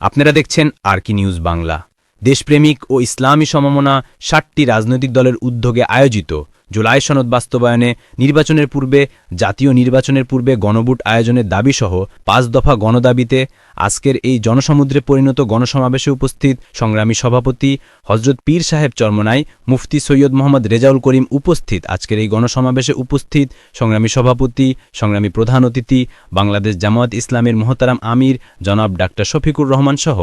আপনারা দেখছেন আরকি নিউজ বাংলা। দেশপ্রেমিক ও ইসলামী সমমনা ৬০টি রাজনৈতিক দলের উদ্যোগে আয়োজিত জুলাই সনদ বাস্তবায়নে নির্বাচনের পূর্বে জাতীয় নির্বাচনের পূর্বে গণভোট আয়োজনের দাবিসহ ৫ দফা গণদাবিতে আজকের এই জনসমুদ্রে পরিণত গণসমাবেশে উপস্থিত সংগ্রামী সভাপতি হজরত পীর সাহেব চরমনাই মুফতি সৈয়দ মোহাম্মদ রেজাউল করিম উপস্থিত আজকের এই গণসমাবেশে উপস্থিত সংগ্রামী সভাপতি সংগ্রামী প্রধান অতিথি বাংলাদেশ জামায়াত ইসলামের মোহতারাম আমির জনাব ডাক্তার শফিকুর রহমান সহ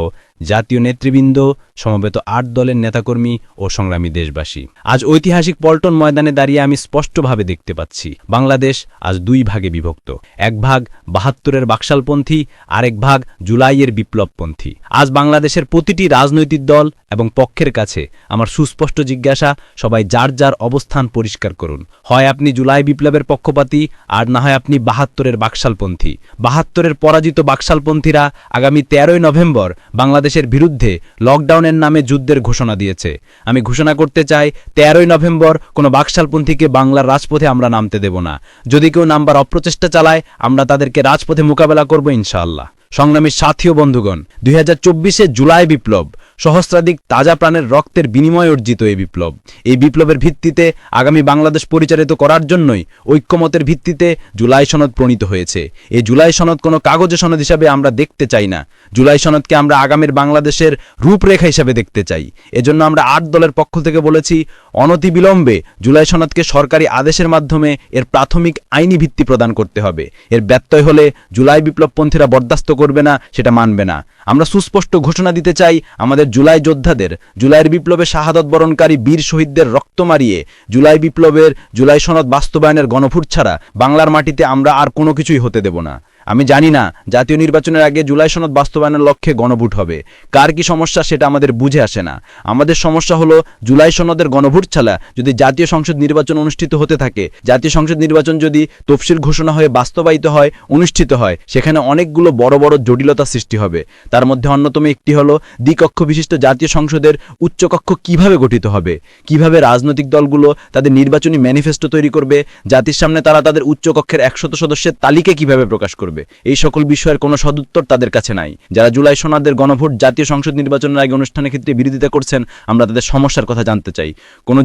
জাতীয় নেতৃবৃন্দ সমবেত ৮ দলের নেতাকর্মী ও সংগ্রামী দেশবাসী, আজ ঐতিহাসিক পল্টন ময়দানে দাঁড়িয়ে আমি স্পষ্টভাবে দেখতে পাচ্ছি বাংলাদেশ আজ ২ ভাগে বিভক্ত। এক ভাগ ৭২-এর বাকশালপন্থী, আরেক ভাগ জুলাইয়ের বিপ্লবপন্থী। আজ বাংলাদেশের প্রতিটি রাজনৈতিক দল এবং পক্ষের কাছে আমার সুস্পষ্ট জিজ্ঞাসা, সবাই যার যার অবস্থান পরিষ্কার করুন। হয় আপনি জুলাই বিপ্লবের পক্ষপাতী, আর না হয় আপনি ৭২-এর বাকশালপন্থী। ৭২-এর পরাজিত বাকশালপন্থীরা আগামী ১৩ই নভেম্বর বাংলাদেশের বিরুদ্ধে লকডাউনের নামে যুদ্ধের ঘোষণা দিয়েছে। আমি ঘোষণা করতে চাই, ১৩ই নভেম্বর কোনো বাকশালপন্থীকে বাংলার রাজপথে আমরা নামতে দেব না। যদি কেউ নামবার অপ্রচেষ্টা চালায়, আমরা তাদেরকে রাজপথে মোকাবেলা করব ইনশাআল্লাহ। সংগ্রামী সাথী ও বন্ধুগণ, ২০২৪-এ জুলাই বিপ্লব সহস্রাধিক তাজা প্রাণের রক্তের বিনিময়ে অর্জিত এই বিপ্লব। এই বিপ্লবের ভিত্তিতে আগামী বাংলাদেশ পরিচালিত করার জন্যই ঐক্যমতের ভিত্তিতে জুলাই সনদ প্রণীত হয়েছে। এই জুলাই সনদ কোনো কাগজে সনদ হিসাবে আমরা দেখতে চাই না। জুলাই সনদকে আমরা আগামীর বাংলাদেশের রূপরেখা হিসাবে দেখতে চাই। এজন্য আমরা ৮ দলের পক্ষ থেকে বলেছি, অনতিবিলম্বে জুলাই সনদকে সরকারি আদেশের মাধ্যমে এর প্রাথমিক আইনি ভিত্তি প্রদান করতে হবে। এর ব্যত্যয় হলে জুলাই বিপ্লবপন্থীরা বরদাস্ত করবে না, সেটা মানবে না। আমরা সুস্পষ্ট ঘোষণা দিতে চাই, আমাদের জুলাই যোদ্ধাদের, জুলাইয়ের বিপ্লবে শাহাদত বরণকারী বীর শহীদদের রক্ত মারিয়ে জুলাই বিপ্লবের জুলাই সনদ বাস্তবায়নের গণভোট ছাড়া বাংলার মাটিতে আমরা আর কোনো কিছুই হতে দেব না। আমি জানি না জাতীয় নির্বাচনের আগে জুলাই সনদ বাস্তবায়নের লক্ষ্যে গণভোট হবে। কার কি সমস্যা সেটা আমাদের বুঝে আসে না। আমাদের সমস্যা হলো জুলাই সনদের গণভোট ছাড়া যদি জাতীয় সংসদ নির্বাচন অনুষ্ঠিত হতে থাকে, জাতীয় সংসদ নির্বাচন যদি তফসিল ঘোষণা হয়ে বাস্তবায়িত হয়, অনুষ্ঠিত হয়, সেখানে অনেকগুলো বড় বড় জটিলতা সৃষ্টি হবে। তার মধ্যে অন্যতম একটি হলো দ্বিকক্ষ বিশিষ্ট জাতীয় সংসদের উচ্চকক্ষ কিভাবে গঠিত হবে, কিভাবে রাজনৈতিক দলগুলো তাদের নির্বাচনী ম্যানিফেস্টো তৈরি করবে, জাতির সামনে তারা তাদের উচ্চকক্ষের ১০০ সদস্যের তালিকা কিভাবে প্রকাশ করবে। এই সকল বিষয়ের কোনো সদুত্তর তাদের কাছে নাই। যারা জুলাই সনদের গণভোট জাতীয় সংসদ নির্বাচনের আগে অনুষ্ঠানের ক্ষেত্রে বিরোধিতা করছেন, আমরা তাদের সমস্যার কথা জানতে চাই। কোনো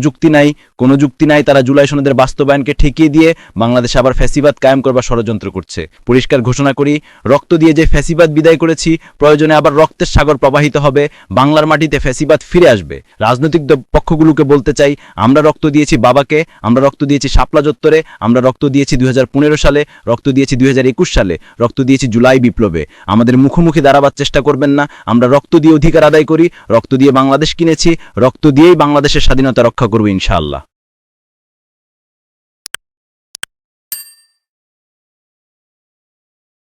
যুক্তি নাই তারা জুলাই সনদের বাস্তবায়নকে ঠেকিয়ে দিয়ে বাংলাদেশে আবার ফ্যাসিবাদ কায়েম করবার ষড়যন্ত্র করছে। পরিষ্কার ঘোষণা করি, রক্ত দিয়ে যে ফ্যাসিবাদ বিদায় করেছি, প্রয়োজনে আবার রক্তের সাগর প্রবাহিত হবে, বাংলার মাটিতে ফ্যাসিবাদ ফিরে আসবে। রাজনৈতিক পক্ষগুলোকে বলতে চাই, আমরা রক্ত দিয়েছি বাবাকে, আমরা রক্ত দিয়েছি শাপলা চত্বরে, আমরা রক্ত দিয়েছি ২০১৫ সালে, রক্ত দিয়েছি ২০২১ সালে, রক্ত দিয়েছি জুলাই বিপ্লবে। আমাদের মুখোমুখি দাঁড়াবার চেষ্টা করবেন না। আমরা রক্ত দিয়ে অধিকার আদায় করি, রক্ত দিয়ে বাংলাদেশ কিনেছি, রক্ত দিয়েই বাংলাদেশের স্বাধীনতা রক্ষা করব ইনশাআল্লাহ।